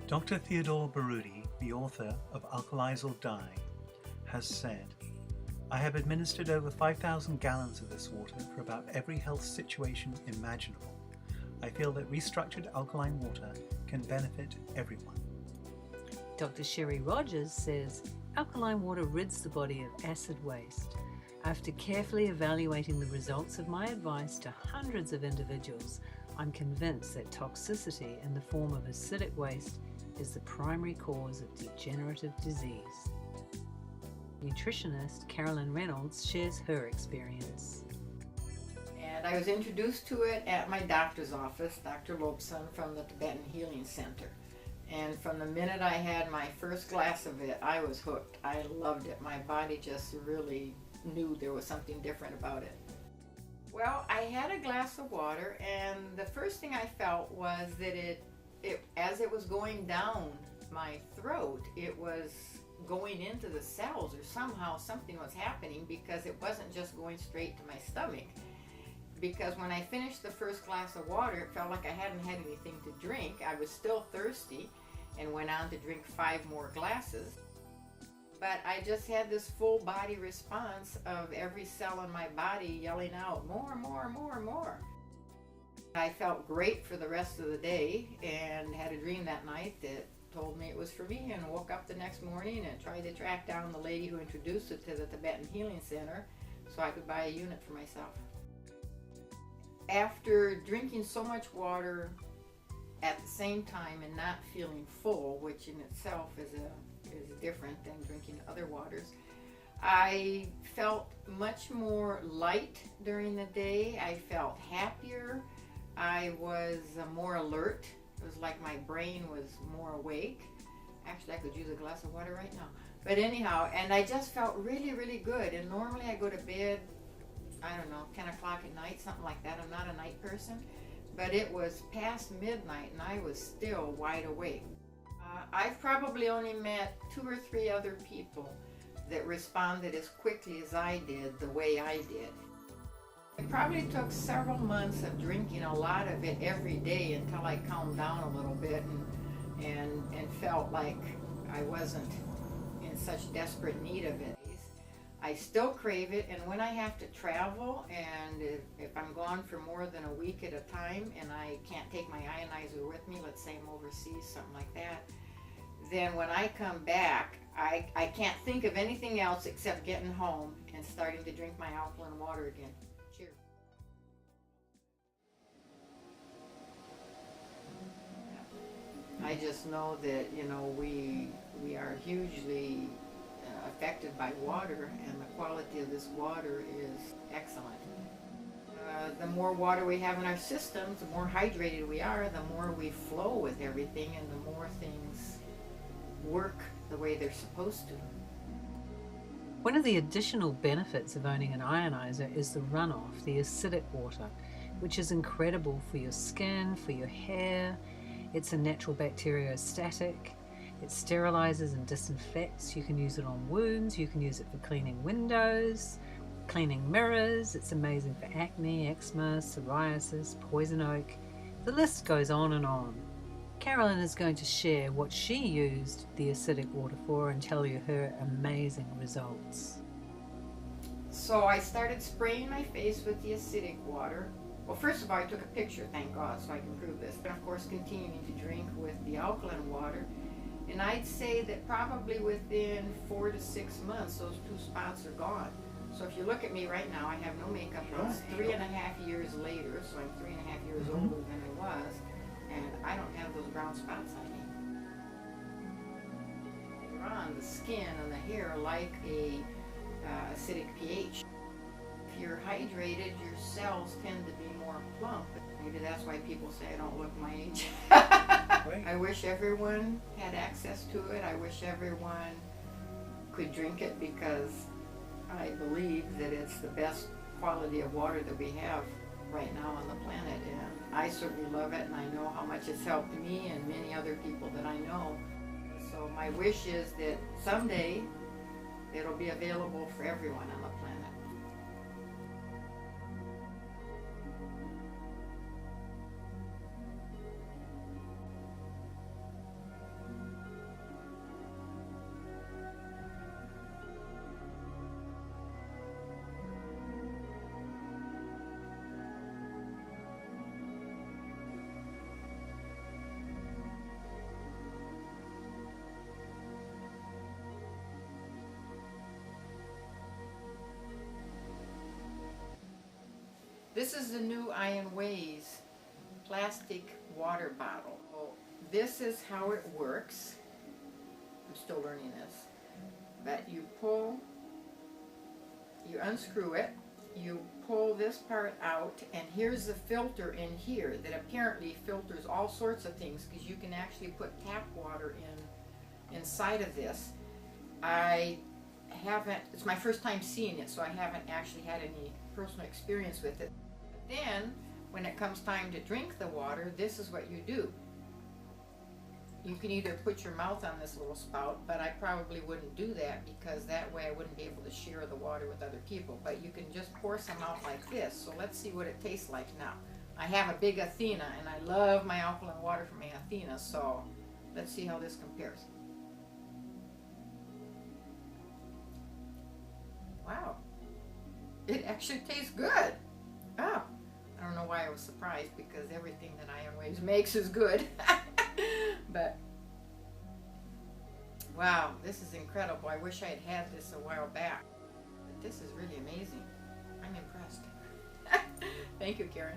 Dr. Theodore Berruti, the author of Alkalize or Die, has said, "I have administered over 5,000 gallons of this water for about every health situation imaginable. I feel that restructured alkaline water can benefit everyone." Dr. Sherry Rogers says, alkaline water rids the body of acid waste. After carefully evaluating the results of my advice to hundreds of individuals, I'm convinced that toxicity in the form of acidic waste is the primary cause of degenerative disease. Nutritionist Carolyn Reynolds shares her experience. And I was introduced to it at my doctor's office, Dr. Lobson from the Tibetan Healing Center. And from the minute I had my first glass of it, I was hooked. I loved it. My body just really knew there was something different about it. Well, I had a glass of water, and the first thing I felt was that as it was going down my throat, it was going into the cells, or somehow something was happening, because it wasn't just going straight to my stomach. Because when I finished the first glass of water, it felt like I hadn't had anything to drink. I was still thirsty and went on to drink 5 more glasses. But I just had this full body response of every cell in my body yelling out, more, more, more, more. I felt great for the rest of the day and had a dream that night that told me it was for me, and woke up the next morning and tried to track down the lady who introduced it to the Tibetan Healing Center so I could buy a unit for myself. After drinking so much water at the same time and not feeling full, which in itself is different than drinking other waters, I felt much more light during the day. I felt happier. I was more alert. It was like my brain was more awake. Actually, I could use a glass of water right now. But anyhow, and I just felt really, really good. And normally I go to bed, I don't know, 10 o'clock at night, something like that. I'm not a night person. But it was past midnight and I was still wide awake. I've probably only met 2 or 3 other people that responded as quickly as I did, the way I did. It probably took several months of drinking a lot of it every day until I calmed down a little bit and felt like I wasn't in such desperate need of it. I still crave it, and when I have to travel, and if I'm gone for more than a week at a time and I can't take my ionizer with me, let's say I'm overseas, something like that, then when I come back, I can't think of anything else except getting home and starting to drink my alkaline water again. Cheers. I just know that, we are hugely affected by water, and the quality of this water is excellent. The more water we have in our systems, the more hydrated we are, the more we flow with everything, and the more things work the way they're supposed to. One of the additional benefits of owning an ionizer is the runoff, the acidic water, which is incredible for your skin, for your hair. It's a natural bacteriostatic. It sterilizes and disinfects. You can use it on wounds. You can use it for cleaning windows, cleaning mirrors. It's amazing for acne, eczema, psoriasis, poison oak. The list goes on and on. Carolyn is going to share what she used the acidic water for and tell you her amazing results. So I started spraying my face with the acidic water. Well, first of all, I took a picture, thank God, so I can prove this. But of course, continuing to drink with the alkaline water. And I'd say that probably within 4 to 6 months, those 2 spots are gone. So if you look at me right now, I have no makeup on. It's 3.5 years later, so I'm 3.5 years older than I was, and I don't have those brown spots on me. They're on the skin and the hair like a acidic pH. If you're hydrated, your cells tend to be more plump. Maybe that's why people say I don't look my age. I wish everyone had access to it. I wish everyone could drink it, because I believe that it's the best quality of water that we have right now on the planet. And I certainly love it, and I know how much it's helped me and many other people that I know. So my wish is that someday it'll be available for everyone on the planet. This is the new Iron Ways plastic water bottle. Well, this is how it works. I'm still learning this. But you unscrew it, you pull this part out, and here's the filter in here that apparently filters all sorts of things, because you can actually put tap water inside of this. It's my first time seeing it, so I haven't actually had any personal experience with it. But then, when it comes time to drink the water, this is what you do. You can either put your mouth on this little spout, but I probably wouldn't do that, because that way I wouldn't be able to share the water with other people. But you can just pour some out like this. So let's see what it tastes like now. I have a big Athena, and I love my alkaline water from my Athena, so let's see how this compares. Wow, it actually tastes good. Oh, I don't know why I was surprised, because everything that Iron Waves makes is good. But wow, this is incredible. I wish I had had this a while back. But this is really amazing. I'm impressed. Thank you, Karen.